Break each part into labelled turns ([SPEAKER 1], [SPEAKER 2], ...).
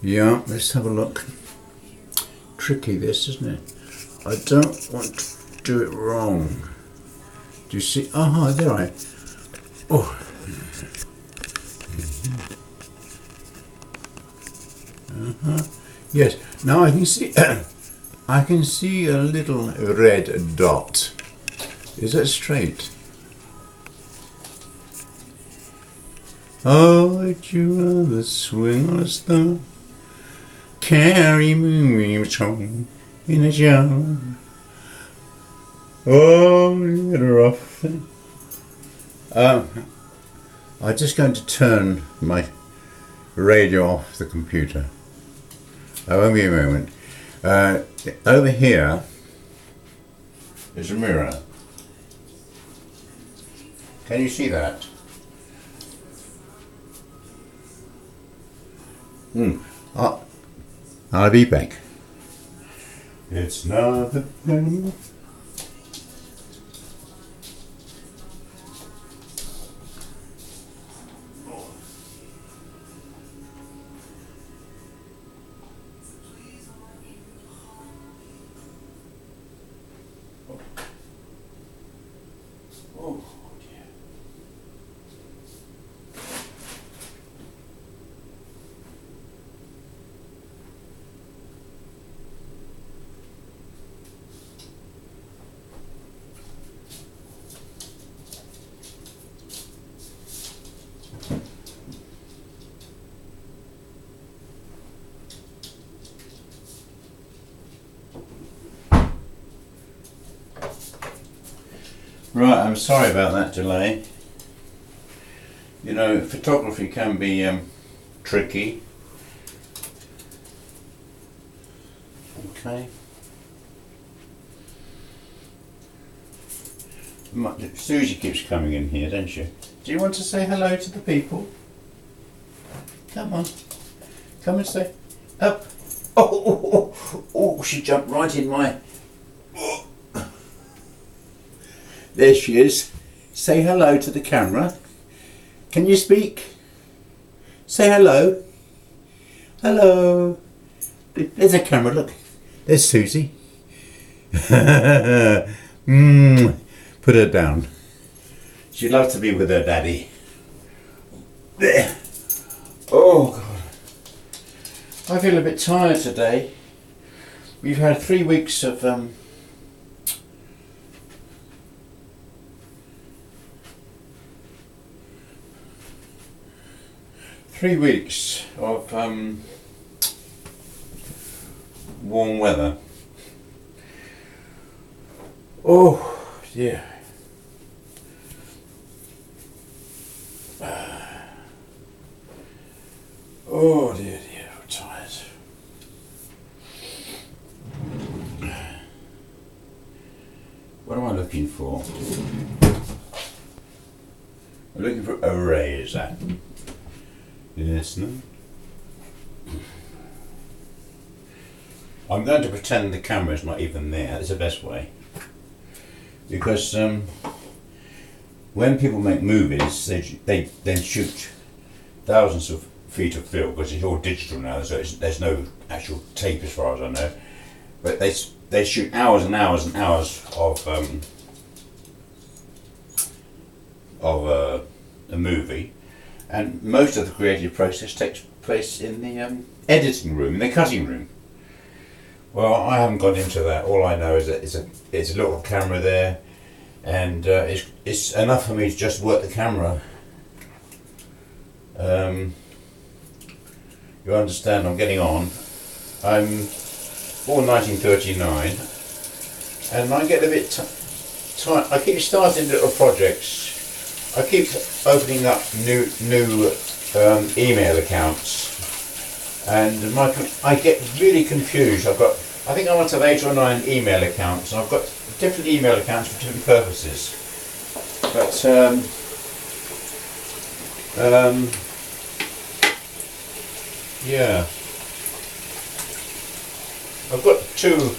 [SPEAKER 1] Yeah, let's have a look. Tricky this, isn't it? I don't want to do it wrong. Do you see? Aha, there I am. Oh. Yes, now I can see I can see a little red dot. Is that straight? Oh, would you rather swing on a star? Carry me home in a jar. Oh, little rough thing. I'm just going to turn my radio off the computer. I won't be a moment. Over here is a mirror. Can you see that? I'll be back. It's not the thing. Right, I'm sorry about that delay. You know, photography can be tricky. Okay. Suzy keeps coming in here, don't you? Do you want to say hello to the people? Come on. Come and say up. Oh, she jumped right in my... There she is. Say hello to the camera. Can you speak? Say hello. Hello. There's a camera, look. There's Suzy. Put her down. She'd love to be with her daddy. There. Oh God. I feel a bit tired today. We've had 3 weeks of 3 weeks of warm weather. Oh dear. Oh dear, I'm tired. What am I looking for? I'm looking for array, is that? Yes, no. I'm going to pretend the camera's not even there. That's the best way. Because when people make movies, they then shoot thousands of feet of film, because it's all digital now, so there's no actual tape as far as I know. But they shoot hours and hours and hours of a movie, and most of the creative process takes place in the editing room, in the cutting room. Well, I haven't got into that. All I know is that it's a little camera there, and it's enough for me to just work the camera. You understand, I'm getting on. I'm born 1939, and I get a bit tired. I keep starting little projects. I keep opening up new email accounts, and I get really confused. I think I must have 8 or 9 email accounts, and I've got different email accounts for different purposes. But yeah, I've got 2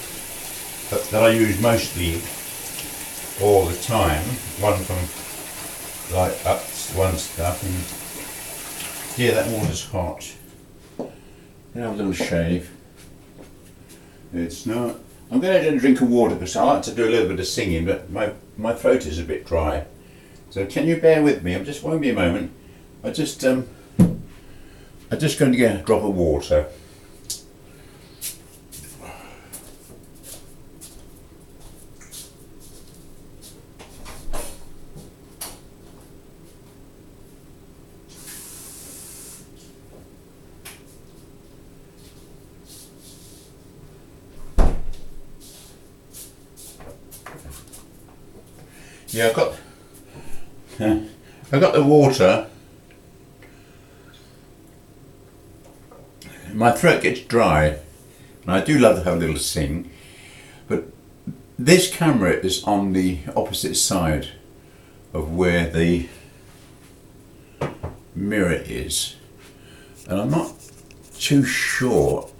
[SPEAKER 1] that I use mostly all the time. One from like up one stuff, Yeah, that water's hot. Have a little shave. It's not. I'm going to drink a water because I like to do a little bit of singing, but my throat is a bit dry. So can you bear with me? Won't be a moment. I'm just going to get a drop of water. Yeah, I've got the water. My throat gets dry, and I do love to have a little sing, but this camera is on the opposite side of where the mirror is, and I'm not too sure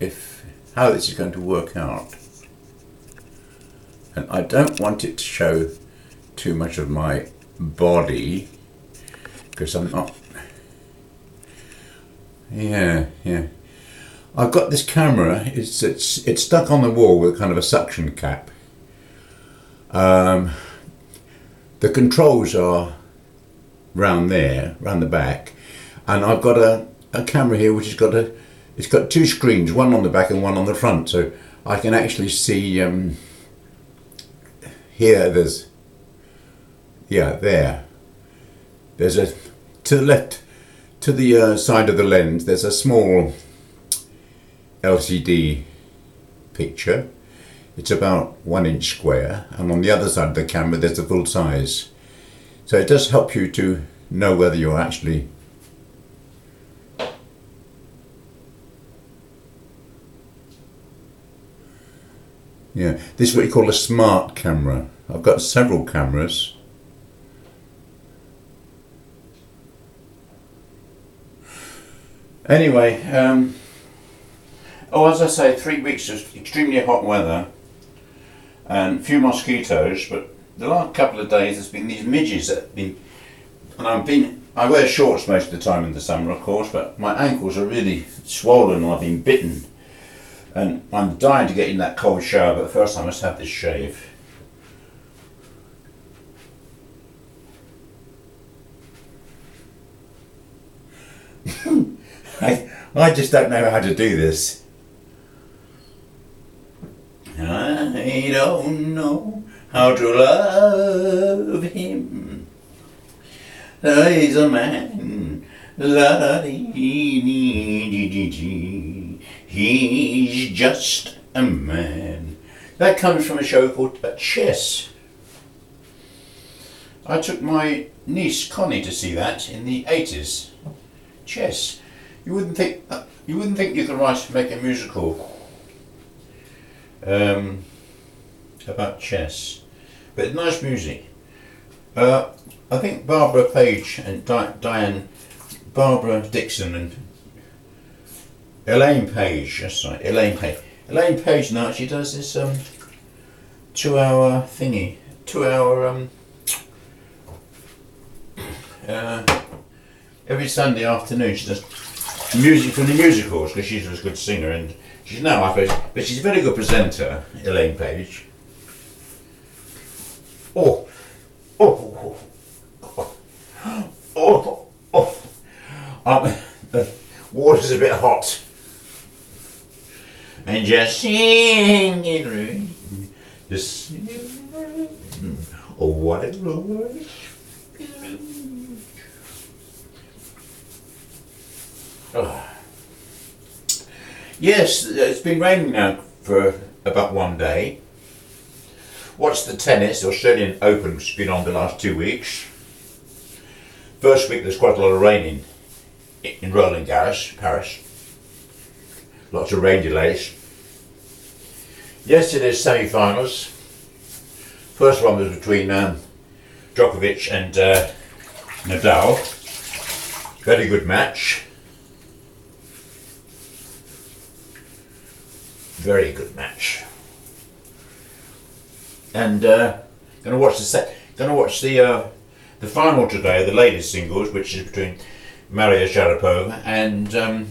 [SPEAKER 1] how this is going to work out, and I don't want it to show too much of my body because I'm not. Yeah. I've got this camera. It's stuck on the wall with kind of a suction cap. The controls are round there, round the back, and I've got a camera here which it's got two screens, one on the back and one on the front, so I can actually see. Here there's. Yeah, there's to the left, to the side of the lens, there's a small LCD picture. It's about 1 inch square, and on the other side of the camera there's a full size. So it does help you to know whether you're actually this is what you call a smart camera. I've got several cameras. Anyway, as I say, 3 weeks of extremely hot weather and a few mosquitoes, but the last couple of days there's been these midges that have been, and I wear shorts most of the time in the summer, of course, but my ankles are really swollen and I've been bitten, and I'm dying to get in that cold shower, but first I must have this shave. I just don't know how to do this. I don't know how to love him. He's a man. He's just a man. That comes from a show called Chess. I took my niece Connie to see that in the 80s. Chess. You wouldn't think you could make a musical about chess, but nice music. I think Barbara Page and Barbara Dixon and Elaine Page. That's right, Elaine Page. Elaine Page now she does this 2-hour thingy, 2-hour every Sunday afternoon she does music from the musicals because she's a good singer and she's now up, but she's a very good presenter, Elaine Page. The water's a bit hot. And just singing, just singing, oh what a glory. Oh. Yes, it's been raining now for about 1 day. Watched the tennis, the Australian Open, which has been on the last 2 weeks. First week there's quite a lot of rain in Roland Garros, Paris. Lots of rain delays. Yesterday's semi-finals. First one was between Djokovic and Nadal. Very good match. Very good match. And gonna watch the final today, the ladies singles, which is between Maria Sharapova and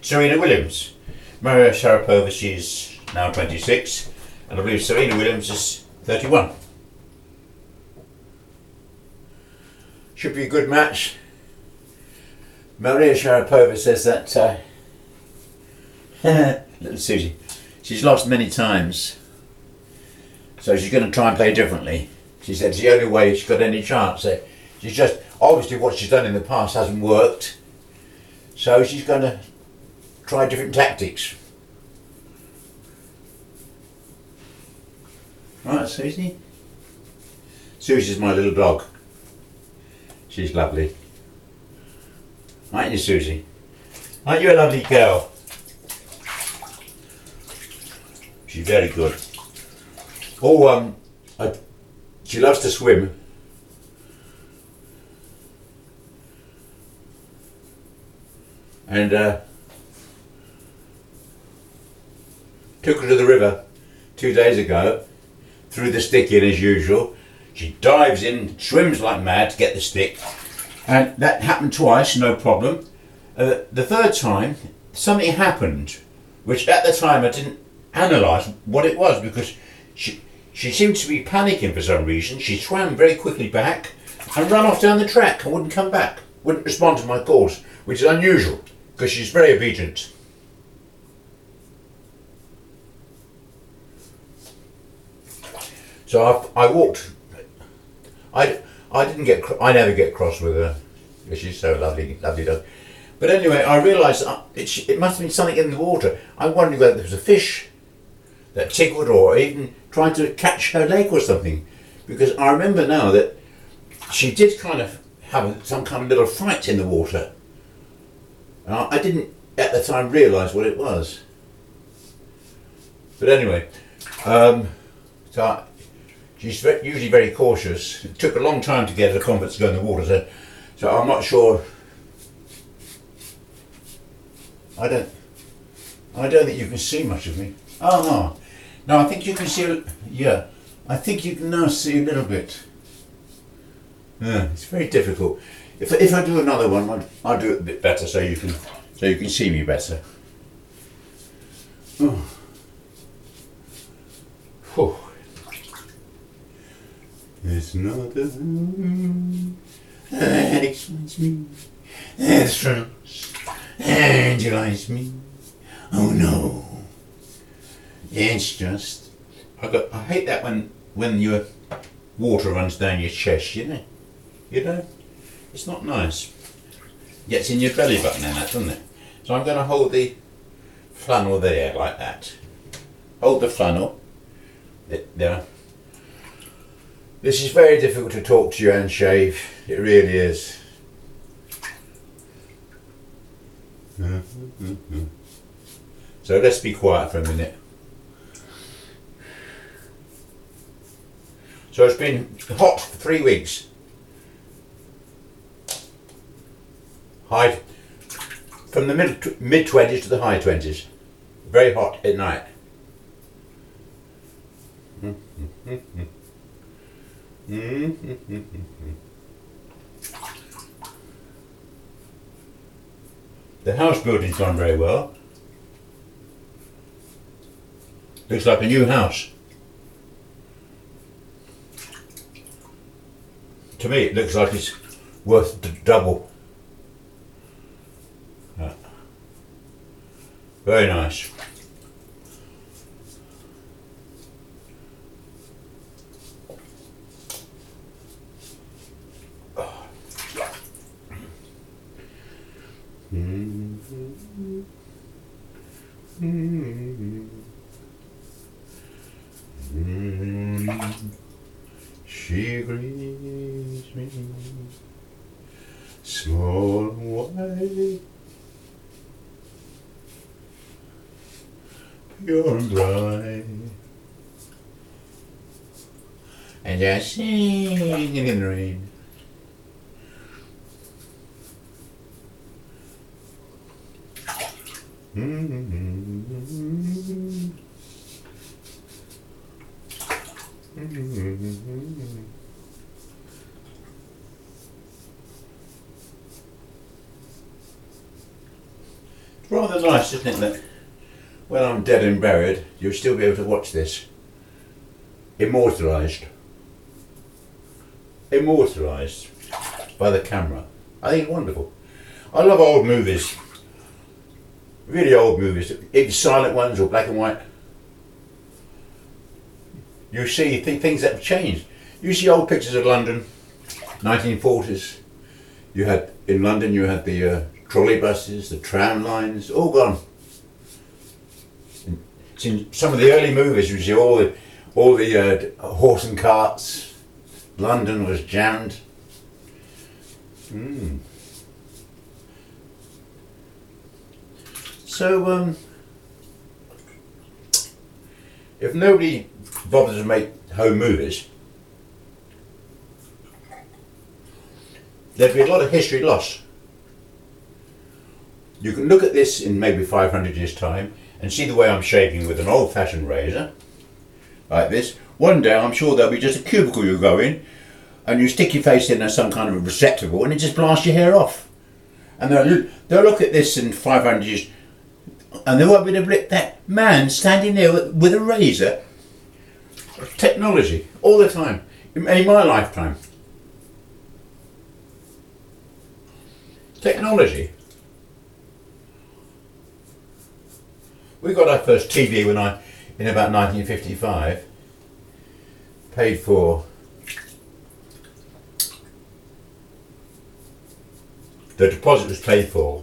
[SPEAKER 1] Serena Williams. Maria Sharapova, she's now 26, and I believe Serena Williams is 31. Should be a good match. Maria Sharapova says that little Suzy, she's lost many times, so she's going to try and play differently. She said it's the only way she's got any chance. She's just, obviously what she's done in the past hasn't worked, so she's going to try different tactics. Right, Suzy? Suzy's my little dog. She's lovely. Aren't you, Suzy? Aren't you a lovely girl? She's very good. Oh, she loves to swim. And took her to the river 2 days ago, threw the stick in as usual. She dives in, swims like mad to get the stick, and that happened twice, no problem. The third time, something happened, which at the time I didn't analyse what it was, because she seemed to be panicking for some reason. She swam very quickly back and ran off down the track and wouldn't come back, wouldn't respond to my calls, which is unusual because she's very obedient. So I walked. I never get cross with her because she's so lovely dog. But anyway, I realised it must have been something in the water. I'm wondering whether there was a fish that tickled or even trying to catch her leg or something. Because I remember now that she did kind of have some kind of little fight in the water. I didn't at the time realise what it was. But anyway, so she's usually very cautious. It took a long time to get her confidence to go in the water, so I'm not sure. I don't think you can see much of me. Oh no, I think you can see. Yeah, I think you can now see a little bit. Yeah, it's very difficult. If I do another one, I'll do it a bit better so you can see me better. Oh. Whew. It's not the moon that excites me, that thrills and delights me. Oh no, it's just I hate that when your water runs down your chest. You know, it's not nice. Gets in your belly button and that, doesn't it? So I'm going to hold the flannel there like that. Hold the flannel there. This is very difficult to talk to you and shave. It really is. So let's be quiet for a minute. So it's been hot for 3 weeks. High, from the mid 20s to the high 20s. Very hot at night. The house building's gone very well. Looks like a new house. To me it looks like it's worth double. Very nice. She greets me, small and white, pure and bright, and just singing in the rain. It's rather nice, isn't it, that when I'm dead and buried, you'll still be able to watch this. Immortalised. Immortalised by the camera. I think it's wonderful. I love old movies. Really old movies. Either silent ones or black and white. You see things that have changed. You see old pictures of London, 1940s. You had, in London, you had the trolley buses, the tram lines, all gone. In some of the early movies, you see all the horse and carts. London was jammed. So, if nobody bothers to make home movies, there'd be a lot of history lost. You can look at this in maybe 500 years' time and see the way I'm shaping with an old-fashioned razor, like this. One day I'm sure there'll be just a cubicle you go in and you stick your face in as some kind of a receptacle and it just blasts your hair off. And they'll look at this in 500 years and they won't be able to believe that man standing there with a razor. Technology, all the time, in my lifetime. Technology. We got our first TV in about 1955. Paid for. The deposit was paid for.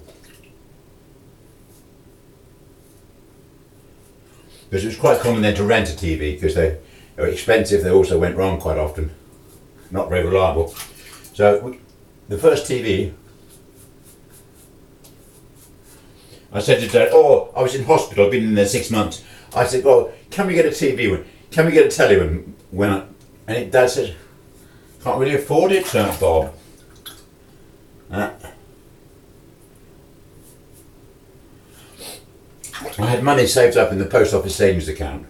[SPEAKER 1] Because it was quite common then to rent a TV because they were expensive. They also went wrong quite often. Not very reliable. So the first TV, I said to Dad, oh, I was in hospital, I've been in there 6 months. I said, oh, can we get a TV? Can we get a telly and Dad said, can't really afford it, Bob. I had money saved up in the post office savings account.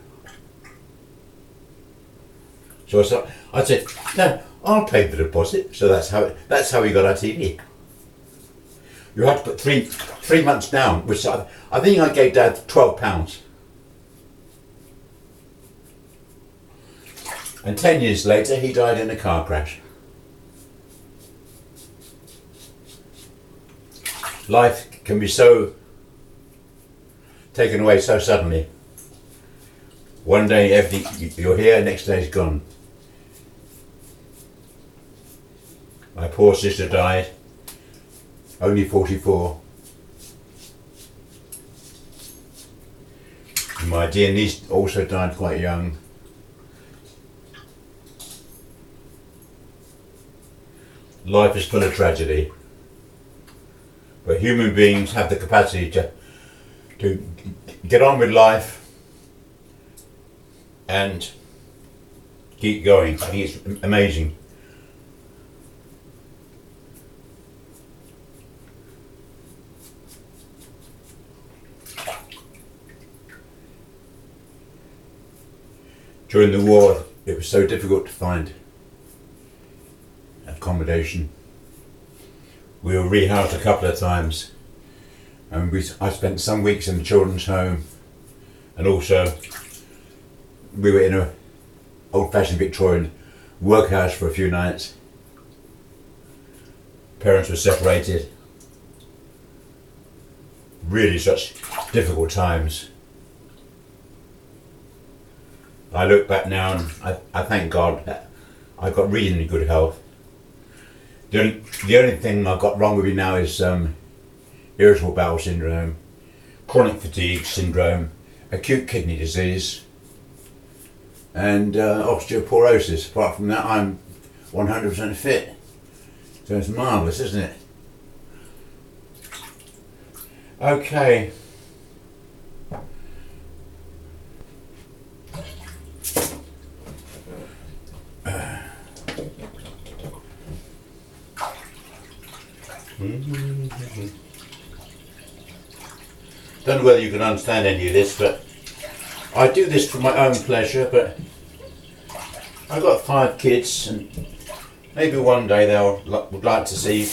[SPEAKER 1] So I said, Dad, I'll pay the deposit. So that's how we got our TV. You had to put three months down, which I think I gave Dad £12. And 10 years later, he died in a car crash. Life can be so taken away so suddenly. One day you're here, next day it's gone. My poor sister died, only 44. My dear niece also died quite young. Life is full of tragedy, but human beings have the capacity to get on with life and keep going. I think it's amazing. During the war, it was so difficult to find accommodation. We were rehoused a couple of times, and I spent some weeks in the children's home, and also we were in an old-fashioned Victorian workhouse for a few nights. Parents were separated. Really such difficult times. I look back now and I thank God that I've got reasonably good health. The only thing I've got wrong with me now is irritable bowel syndrome, chronic fatigue syndrome, acute kidney disease and osteoporosis. Apart from that, I'm 100% fit. So it's marvellous, isn't it? Okay. Don't know whether you can understand any of this, but I do this for my own pleasure, but I've got 5 kids and maybe one day they would like to see